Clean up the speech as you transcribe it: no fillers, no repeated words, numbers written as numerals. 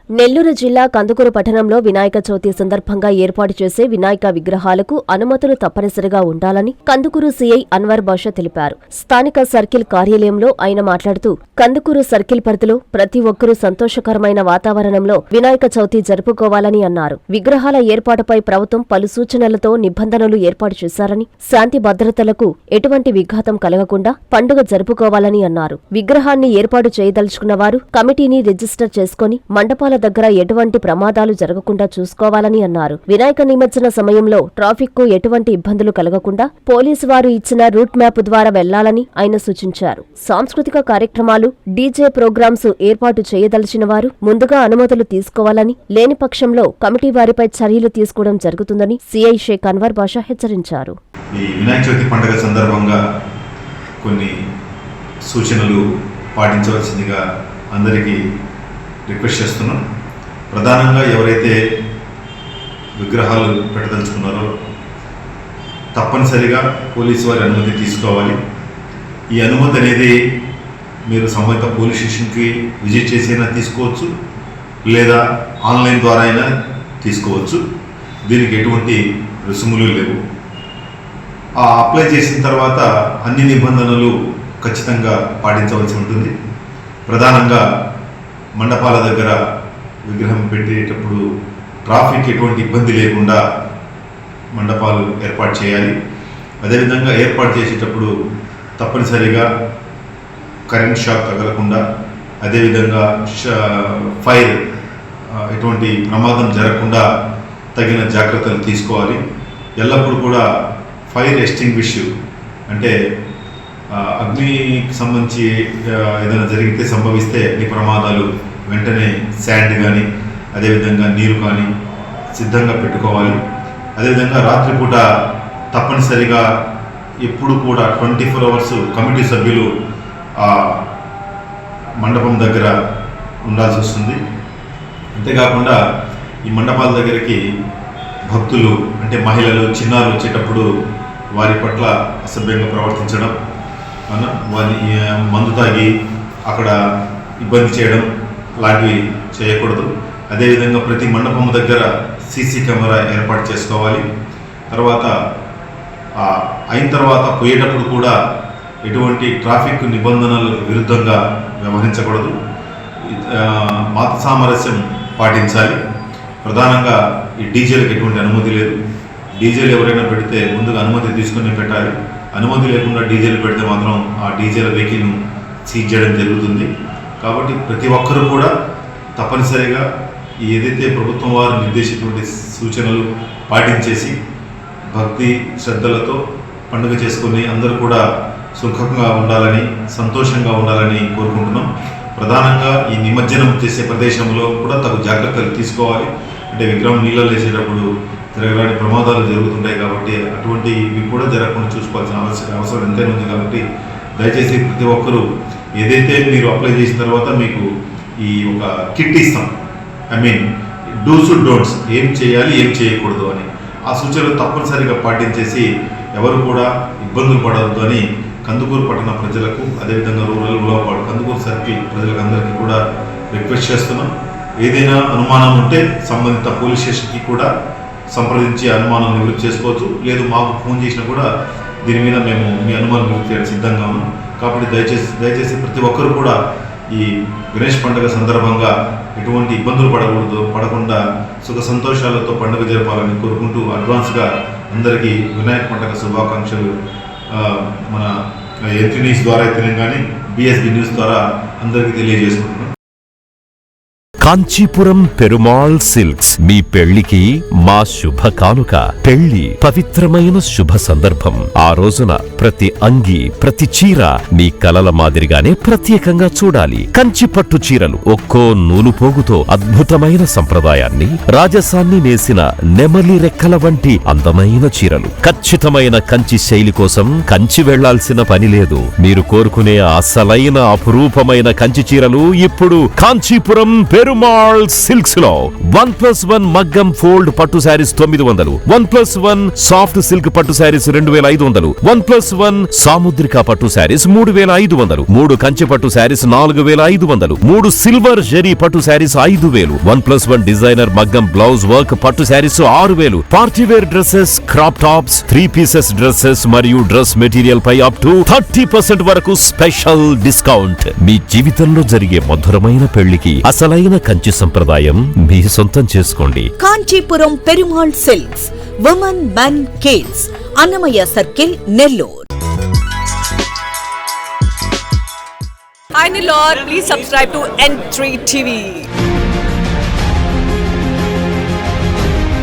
నెల్లూరు జిల్లా కందుకూరు పట్టణంలో వినాయక చవితి సందర్భంగా ఏర్పాటు చేసే వినాయక విగ్రహాలకు అనుమతులు తప్పనిసరిగా ఉండాలని కందుకూరు సీఐ అన్వర్ బాషా తెలిపారు. స్థానిక సర్కిల్ కార్యాలయంలో ఆయన మాట్లాడుతూ, కందుకూరు సర్కిల్ పరిధిలో ప్రతి ఒక్కరూ సంతోషకరమైన వాతావరణంలో వినాయక చవితి జరుపుకోవాలని అన్నారు. విగ్రహాల ఏర్పాటుపై ప్రభుత్వం పలు సూచనలతో నిబంధనలు ఏర్పాటు చేశారని, శాంతి భద్రతలకు ఎటువంటి విఘాతం కలగకుండా పండుగ జరుపుకోవాలని అన్నారు. విగ్రహాన్ని ఏర్పాటు చేయదలుచుకున్న వారు కమిటీని రిజిస్టర్ చేసుకుని మండపాల దగ్గర ఎటువంటి ప్రమాదాలు జరగకుండా చూసుకోవాలని అన్నారు. వినాయక నిమజ్జన సమయంలో ట్రాఫిక్ కు ఎటువంటి ఇబ్బందులు కలగకుండా పోలీసు వారు ఇచ్చిన రూట్ మ్యాప్ ద్వారా వెళ్లాలని ఆయన సూచించారు. సాంస్కృతిక కార్యక్రమాలు, డీజే ప్రోగ్రామ్స్ ఏర్పాటు చేయదలిచిన వారు ముందుగా అనుమతులు తీసుకోవాలని, లేని పక్షంలో కమిటీ వారిపై చర్యలు తీసుకోవడం జరుగుతుందని సీఐ షేక్ అన్వర్ బాషా హెచ్చరించారు. ఈ వినాయక చవితి పండుగ సందర్భంగా కొన్ని సూచనలు పాటించవలసిందిగా అందరికీ రిక్వెస్ట్ చేస్తున్నాం. ప్రధానంగా ఎవరైతే విగ్రహాలు పెట్టదలుచుకున్నారో తప్పనిసరిగా పోలీసు వారి అనుమతి తీసుకోవాలి. ఈ అనుమతి అనేది మీరు సంబంధిత పోలీస్ స్టేషన్కి విజిట్ చేసి అయినా తీసుకోవచ్చు, లేదా ఆన్లైన్ ద్వారా అయినా తీసుకోవచ్చు. దీనికి ఎటువంటి రుసుములు లేవు. అప్లై చేసిన తర్వాత అన్ని నిబంధనలు ఖచ్చితంగా పాటించవలసి ఉంటుంది. ప్రధానంగా మండపాల దగ్గర విగ్రహం పెట్టేటప్పుడు ట్రాఫిక్ ఎటువంటి ఇబ్బంది లేకుండా మండపాలు ఏర్పాటు చేయాలి. అదేవిధంగా ఏర్పాటు చేసేటప్పుడు తప్పనిసరిగా కరెంట్ షాక్ తగలకుండా, అదేవిధంగా ఫైర్ ఎటువంటి ప్రమాదం జరగకుండా తగిన జాగ్రత్తలు తీసుకోవాలి. ఎల్లప్పుడూ కూడా ఫైర్ ఎక్స్టింగ్విష్ అంటే అగ్నికి సంబంధించి ఏదైనా జరిగితే సంభవిస్తే అగ్ని ప్రమాదాలు వెంటనే శాండ్ కానీ, అదేవిధంగా నీరు కానీ సిద్ధంగా పెట్టుకోవాలి. అదేవిధంగా రాత్రిపూట తప్పనిసరిగా ఎప్పుడు కూడా 24 hours కమిటీ సభ్యులు మండపం దగ్గర ఉండాల్సి వస్తుంది. అంతేకాకుండా ఈ మండపాల దగ్గరికి భక్తులు అంటే మహిళలు, చిన్నారులు వచ్చేటప్పుడు వారి పట్ల అసభ్యంగా ప్రవర్తించడం, వారి మందు తాగి అక్కడ ఇబ్బంది చేయడం లాంటివి చేయకూడదు. అదేవిధంగా ప్రతి మండపం దగ్గర సీసీ కెమెరా ఏర్పాటు చేసుకోవాలి. తర్వాత అయిన తర్వాత పోయేటప్పుడు కూడా ఎటువంటి ట్రాఫిక్ నిబంధనల విరుద్ధంగా వ్యవహరించకూడదు. మత సామరస్యం పాటించాలి. ప్రధానంగా ఈ డీజేలకు ఎటువంటి అనుమతి లేదు. డీజేలు ఎవరైనా పెడితే ముందుగా అనుమతి తీసుకుని పెట్టాలి. అనుమతి లేకుండా డీజేలు పెడితే మాత్రం ఆ డీజేల వెహికల్ను సీజ్ చేయడం జరుగుతుంది. కాబట్టి ప్రతి ఒక్కరూ కూడా తప్పనిసరిగా ఏదైతే ప్రభుత్వం వారు నిర్దేశించినటువంటి సూచనలు పాటించేసి భక్తి శ్రద్ధలతో పండుగ చేసుకుని అందరూ కూడా సుఖంగా ఉండాలని, సంతోషంగా ఉండాలని కోరుకుంటున్నాం. ప్రధానంగా ఈ నిమజ్జనం చేసే ప్రదేశంలో కూడా తగు జాగ్రత్తలు తీసుకోవాలి. అంటే విగ్రహం నీళ్ళలో వేసేటప్పుడు జరగరాని ప్రమాదాలు జరుగుతుంటాయి కాబట్టి అటువంటివి కూడా జరగకుండా చూసుకోవాల్సిన అవసరం ఎంతైనా ఉంది. కాబట్టి దయచేసి ప్రతి ఒక్కరూ ఏదైతే మీరు అప్లై చేసిన తర్వాత మీకు ఈ ఒక కిట్ ఇస్తాం, డూస్ డోంట్స్, ఏం చేయాలి ఏం చేయకూడదు అని ఆ సూచనలు తప్పనిసరిగా పాటించేసి ఎవరు కూడా ఇబ్బందులు పడవద్దు అని కందుకూరు పట్టణ ప్రజలకు, అదేవిధంగా రూరల్ ఉలవపాడు కందుకూరు సర్కిల్ ప్రజలకు అందరికీ కూడా రిక్వెస్ట్ చేస్తున్నాం. ఏదైనా అనుమానం ఉంటే సంబంధిత పోలీస్ స్టేషన్కి కూడా సంప్రదించి అనుమానం నివృత్తి చేసుకోవచ్చు. లేదు మాకు ఫోన్ చేసినా కూడా దీని మీద మేము మీ అనుమానం నివృత్తి చేయడానికి సిద్ధంగా ఉన్నాం. కాబట్టి దయచేసి ప్రతి ఒక్కరు కూడా ఈ గణేష్ పండుగ సందర్భంగా ఎటువంటి ఇబ్బందులు పడకుండా సుఖ సంతోషాలతో పండుగ జరపాలని కోరుకుంటూ అడ్వాన్స్గా అందరికీ వినాయక పండుగ శుభాకాంక్షలు మన ఎంట్రీ న్యూస్ ద్వారా అయితేనే కానీ బిఎస్బి న్యూస్ ద్వారా అందరికీ తెలియజేసుకుంటున్నాం. కాంచీపురం పెరుమాళ్ సిల్క్స్ మీ పెళ్లికి మా శుభ కానుక. పెళ్లి పవిత్రమైన శుభ సందర్భం. ఆ రోజున ప్రతి అంగి, ప్రతి చీర మీ కలల మాదిరిగానే ప్రత్యేకంగా చూడాలి. కంచి పట్టు చీరలు ఒక్కో నూలు పోగుతో అద్భుతమైన సంప్రదాయాన్ని, రాజసాన్ని నేసిన నెమలి రెక్కల వంటి అందమైన చీరలు. ఖచ్చితమైన కంచి శైలి కోసం కంచి వెళ్లాల్సిన పని లేదు. మీరు కోరుకునే అసలైన అపురూపమైన కంచి చీరలు ఇప్పుడు కాంచీపురం పెరుమాళ్ పెరుమాళ్ సిల్క్స్ లో 1+1 మగ్గం ఫోల్డ్ పట్టు శారీస్ 900, 1+1 సాఫ్ట్ సిల్క్ పట్టు శారీస్ 2500, 1+1 సాముద్రిక పట్టు శారీస్ 3500, 3 కంచె పట్టు శారీస్ 4500, 3 సిల్వర్ జరీ పట్టు శారీస్ 5000, 1+1 డిజైనర్ మగ్గం బ్లౌజ్ వర్క్ పట్టు saris 6000, partywear dresses, crop tops, 3 pieces dresses మరియు డ్రెస్ మెటీరియల్ పై అప్ టు 30% వరకు స్పెషల్ డిస్కౌంట్. మీ జీవితంలో జరిగే మధురమైన పెళ్లికి అసలైన కంచి సంప్రదాయం మీ సొంతం చేసుకోండి. Kanchipuram Perumal silks, women, men, kids, Annamayya circle, Nellore. Hi Nilor, please subscribe to N3 TV.